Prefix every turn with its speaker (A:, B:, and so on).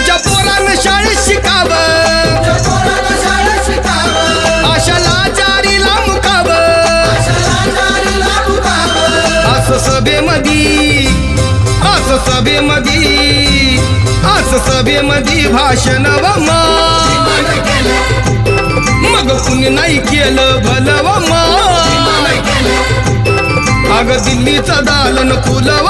A: तुमच्या पोरानं शाळेत शिकावं, अशा लाचारीला मुकावं. असं सभेमधी भाषण व मग कुणी नाही केलं भलं व अग दिल्लीचं दालन खुलव